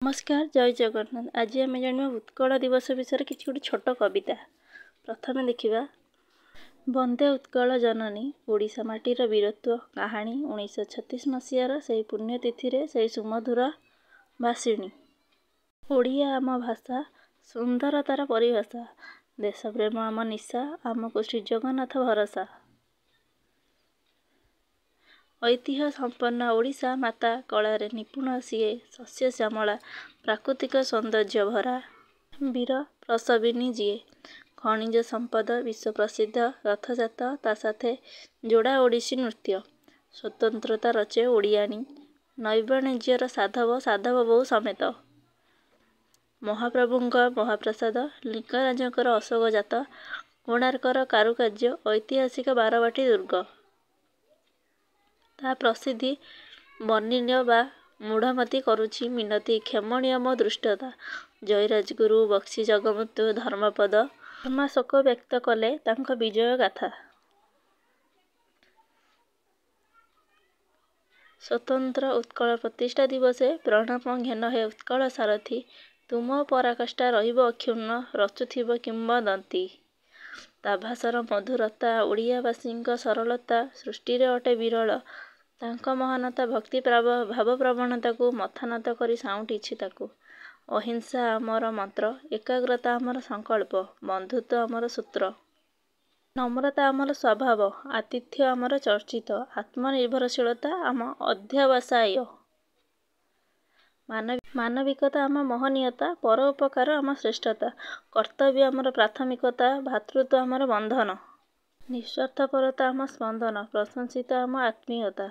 नमस्कार जय जगन्नाथ। आज आम जाना उत्कल दिवस विषय किसी गोटे छोट कविता। प्रथम देखा वंदे उत्कल जननी ओडिशा माटीर वीरत्व कहानी 1936 मसीहार से पुण्यतिथि से सुमधुर भाषिणी। ओडिया आम भाषा सुंदरतार परिभाषा, देश प्रेम आम निशा, आमको श्री जगन्नाथ भरसा। ऐतिह्य संपन्न ओडिशा माता कलारे निपुण सीए, शस्य श्यामला प्राकृतिक सौंदर्य भरा वीर प्रसविनी जीए। खनिज संपद विश्व प्रसिद्ध रथजात, ता साथे जोड़ा ओडिसी नृत्य। स्वतंत्रता रचे ओडियाणी, नैवाणिज्यर साधव साधव बहु समेत। महाप्रभुंक महाप्रसाद, लिंगराजंकर अशोक जात, कोणार्कर कारुकार्य, ऐतिहासिक बारबाटी दुर्ग। ता प्रसिद्धि वर्णनीय बा मूढ़मती करुछि मिनती क्षमणीय मो दृष्टता। जयराजगुरु बक्सी जगमुतु धर्मपद धर्माशोक व्यक्त कले तांको विजय गाथा। स्वतंत्र उत्कल प्रतिष्ठा दिवसे प्रणाम घेन हे उत्कल सारथी। तुम पराकाष्ठा रहिब अक्षुण्ण, रचुथिब किंबदंती। ता भाषार मधुरता, ओडियावासींक सरलता सृष्टिरे अटे विरल। तांको महानता भक्ति भावप्रवणता को मथानत करी साउंटिछि ताकू। अहिंसा आमर मंत्र, एकाग्रता आमर संकल्प, बंधुत्व आमर सूत्र, नम्रता आमर स्वभाव, आतिथ्य आमर चर्चित, आत्मनिर्भरशीलता आम अध्यावसाय, मानविकता आम महनीयता, परोपकार आम श्रेष्ठता, कर्तव्य आमर प्राथमिकता, भातृत्व आमर बंधन, निस्वार्थपरता आम स्पंदन, प्रशंसित आम आत्मीयता।